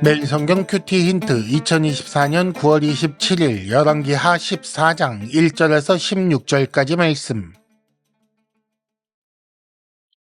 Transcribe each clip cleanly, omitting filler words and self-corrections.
매일 성경 큐티 힌트 2024년 9월 27일 열왕기하 14장 1절에서 16절까지 말씀.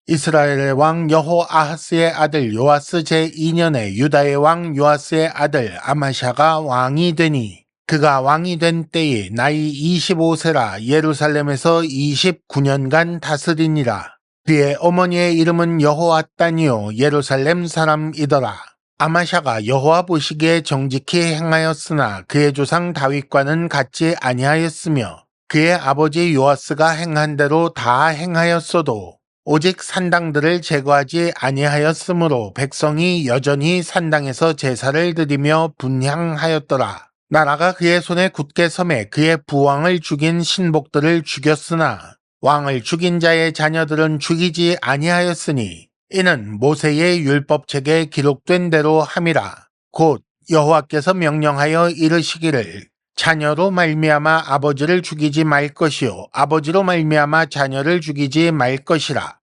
이스라엘의 왕 여호아하스의 아들 요아스 제2년에 유다의 왕 요아스의 아들 아마샤가 왕이 되니 그가 왕이 된 때에 나이 25세라 예루살렘에서 29년간 다스리니라. 그의 어머니의 이름은 여호앗단이요 예루살렘 사람이더라. 아마샤가 여호와 보시기에 정직히 행하였으나 그의 조상 다윗과는 같지 아니하였으며 그의 아버지 요아스가 행한 대로 다 행하였어도 오직 산당들을 제거하지 아니하였으므로 백성이 여전히 산당에서 제사를 드리며 분향하였더라. 나라가 그의 손에 굳게 섬에 그의 부왕을 죽인 신복들을 죽였으나 왕을 죽인 자의 자녀들은 죽이지 아니하였으니 이는 모세의 율법책에 기록된 대로 함이라. 곧 여호와께서 명령하여 이르시기를 자녀로 말미암아 아버지를 죽이지 말 것이요 아버지로 말미암아 자녀를 죽이지 말 것이라.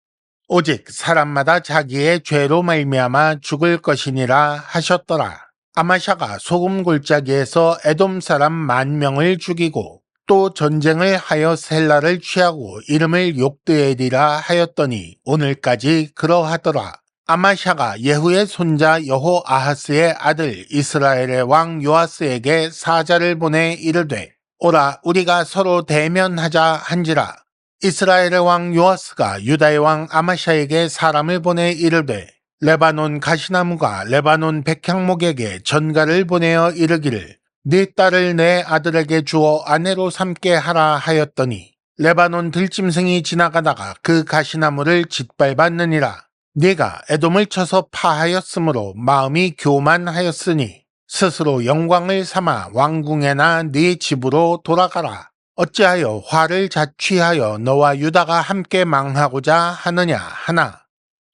오직 사람마다 자기의 죄로 말미암아 죽을 것이니라 하셨더라. 아마샤가 소금 골짜기에서 에돔 사람 10,000명을 죽이고 또 전쟁을 하여 셀라를 취하고 이름을 욕드엘이라 하였더니 오늘까지 그러하더라. 아마샤가 예후의 손자 여호아하스의 아들 이스라엘의 왕 요아스에게 사자를 보내 이르되 오라 우리가 서로 대면하자 한지라. 이스라엘의 왕 요아스가 유다의 왕 아마샤에게 사람을 보내 이르되 레바논 가시나무가 레바논 백향목에게 전가를 보내어 이르기를 네 딸을 내 아들에게 주어 아내로 삼게 하라 하였더니 레바논 들짐승이 지나가다가 그 가시나무를 짓밟았느니라. 네가 에돔을 쳐서 파하였으므로 마음이 교만하였으니 스스로 영광을 삼아 왕궁에나 네 집으로 돌아가라. 어찌하여 화를 자취하여 너와 유다가 함께 망하고자 하느냐 하나.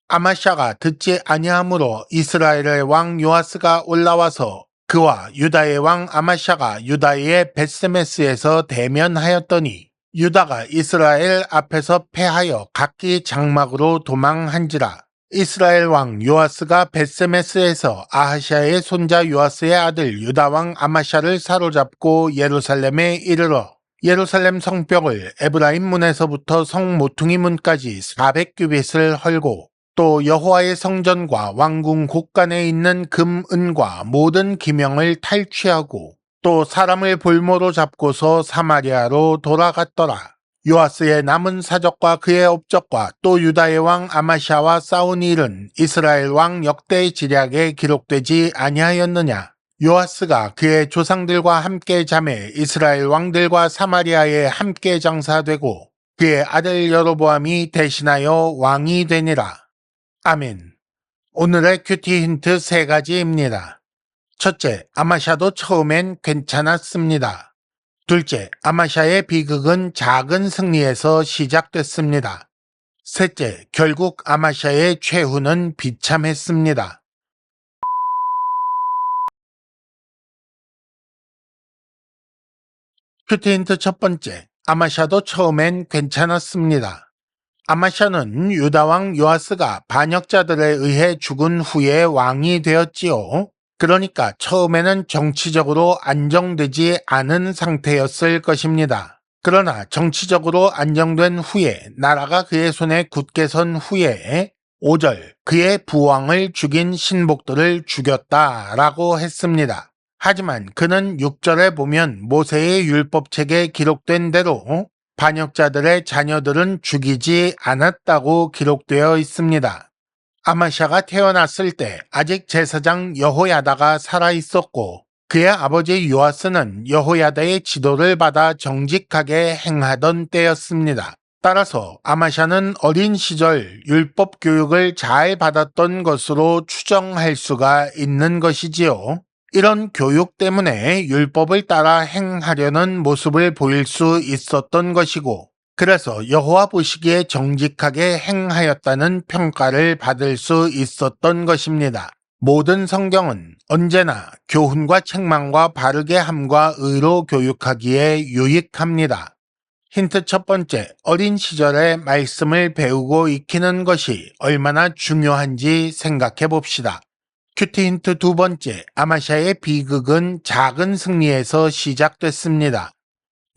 아마샤가 듣지 아니하므로 이스라엘의 왕 요아스가 올라와서 그와 유다의 왕 아마샤가 유다의 벳세메스에서 대면하였더니 유다가 이스라엘 앞에서 패하여 각기 장막으로 도망한지라. 이스라엘 왕 요아스가 벳세메스에서 아하샤의 손자 요아스의 아들 유다 왕 아마샤를 사로잡고 예루살렘에 이르러 예루살렘 성벽을 에브라임 문에서부터 성 모퉁이 문까지 400규빗을 헐고 또 여호와의 성전과 왕궁 곳간에 있는 금, 은과 모든 기명을 탈취하고 또 사람을 볼모로 잡고서 사마리아로 돌아갔더라. 요아스의 남은 사적과 그의 업적과 또 유다의 왕 아마샤와 싸운 일은 이스라엘 왕 역대 지략에 기록되지 아니하였느냐. 요아스가 그의 조상들과 함께 자매 이스라엘 왕들과 사마리아에 함께 장사되고 그의 아들 여로보암이 대신하여 왕이 되니라. 아멘. 오늘의 큐티 힌트 3가지입니다. 첫째, 아마샤도 처음엔 괜찮았습니다. 둘째, 아마샤의 비극은 작은 승리에서 시작됐습니다. 셋째, 결국 아마샤의 최후는 비참했습니다. 큐티 힌트 첫 번째, 아마샤도 처음엔 괜찮았습니다. 아마샤는 유다왕 요아스가 반역자들에 의해 죽은 후에 왕이 되었지요. 그러니까 처음에는 정치적으로 안정되지 않은 상태였을 것입니다. 그러나 정치적으로 안정된 후에 나라가 그의 손에 굳게 선 후에 5절 그의 부왕을 죽인 신복들을 죽였다라고 했습니다. 하지만 그는 6절에 보면 모세의 율법책에 기록된 대로 반역자들의 자녀들은 죽이지 않았다고 기록되어 있습니다. 아마샤가 태어났을 때 아직 제사장 여호야다가 살아있었고 그의 아버지 요아스는 여호야다의 지도를 받아 정직하게 행하던 때였습니다. 따라서 아마샤는 어린 시절 율법 교육을 잘 받았던 것으로 추정할 수가 있는 것이지요. 이런 교육 때문에 율법을 따라 행하려는 모습을 보일 수 있었던 것이고 그래서 여호와 보시기에 정직하게 행하였다는 평가를 받을 수 있었던 것입니다. 모든 성경은 언제나 교훈과 책망과 바르게 함과 의로 교육하기에 유익합니다. 힌트 첫 번째, 어린 시절에 말씀을 배우고 익히는 것이 얼마나 중요한지 생각해 봅시다. 큐티 힌트 두 번째, 아마샤의 비극은 작은 승리에서 시작됐습니다.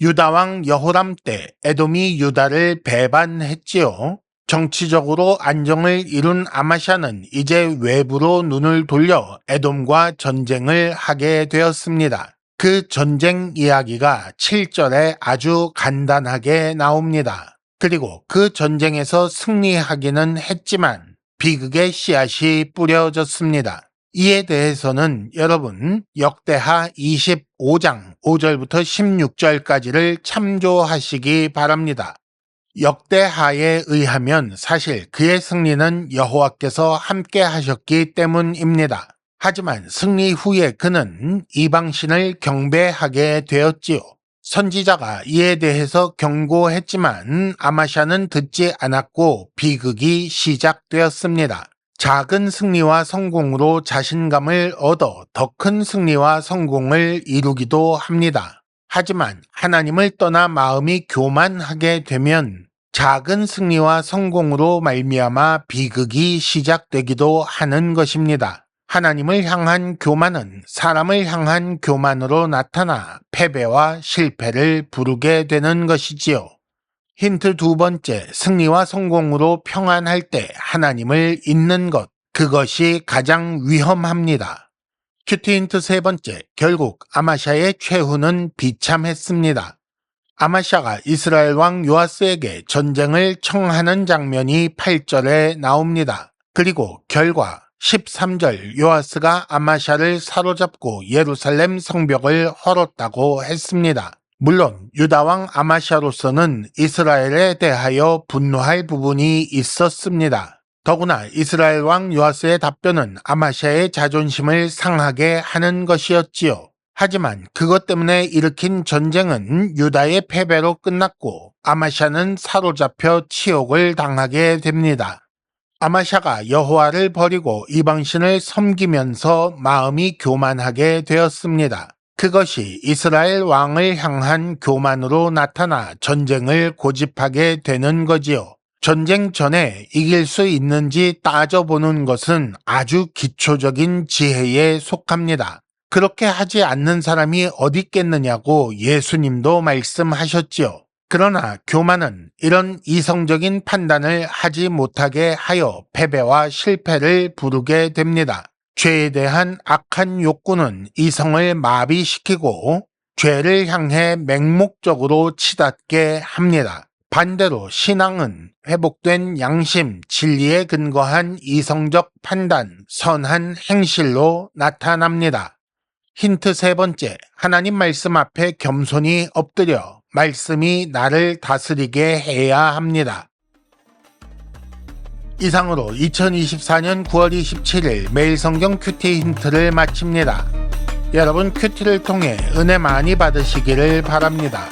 유다왕 여호람 때 에돔이 유다를 배반했지요. 정치적으로 안정을 이룬 아마샤는 이제 외부로 눈을 돌려 에돔과 전쟁을 하게 되었습니다. 그 전쟁 이야기가 7절에 아주 간단하게 나옵니다. 그리고 그 전쟁에서 승리하기는 했지만 비극의 씨앗이 뿌려졌습니다. 이에 대해서는 여러분 역대하 25장 5절부터 16절까지를 참조하시기 바랍니다. 역대하에 의하면 사실 그의 승리는 여호와께서 함께 하셨기 때문입니다. 하지만 승리 후에 그는 이방신을 경배하게 되었지요. 선지자가 이에 대해서 경고했지만 아마샤는 듣지 않았고 비극이 시작되었습니다. 작은 승리와 성공으로 자신감을 얻어 더 큰 승리와 성공을 이루기도 합니다. 하지만 하나님을 떠나 마음이 교만하게 되면 작은 승리와 성공으로 말미암아 비극이 시작되기도 하는 것입니다. 하나님을 향한 교만은 사람을 향한 교만으로 나타나 패배와 실패를 부르게 되는 것이지요. 힌트 두 번째, 승리와 성공으로 평안할 때 하나님을 잊는 것, 그것이 가장 위험합니다. 큐티 힌트 세 번째, 결국 아마샤의 최후는 비참했습니다. 아마샤가 이스라엘 왕 요아스에게 전쟁을 청하는 장면이 8절에 나옵니다. 그리고 결과 13절 요아스가 아마샤를 사로잡고 예루살렘 성벽을 헐었다고 했습니다. 물론 유다왕 아마샤로서는 이스라엘에 대하여 분노할 부분이 있었습니다. 더구나 이스라엘 왕 요아스의 답변은 아마샤의 자존심을 상하게 하는 것이었지요. 하지만 그것 때문에 일으킨 전쟁은 유다의 패배로 끝났고 아마샤는 사로잡혀 치욕을 당하게 됩니다. 아마샤가 여호와를 버리고 이방신을 섬기면서 마음이 교만하게 되었습니다. 그것이 이스라엘 왕을 향한 교만으로 나타나 전쟁을 고집하게 되는 거지요. 전쟁 전에 이길 수 있는지 따져보는 것은 아주 기초적인 지혜에 속합니다. 그렇게 하지 않는 사람이 어디 있겠느냐고 예수님도 말씀하셨지요. 그러나 교만은 이런 이성적인 판단을 하지 못하게 하여 패배와 실패를 부르게 됩니다. 죄에 대한 악한 욕구는 이성을 마비시키고 죄를 향해 맹목적으로 치닫게 합니다. 반대로 신앙은 회복된 양심, 진리에 근거한 이성적 판단, 선한 행실로 나타납니다. 힌트 세 번째, 하나님 말씀 앞에 겸손히 엎드려 말씀이 나를 다스리게 해야 합니다. 이상으로 2024년 9월 27일 매일 성경 큐티 힌트를 마칩니다. 여러분 큐티를 통해 은혜 많이 받으시기를 바랍니다.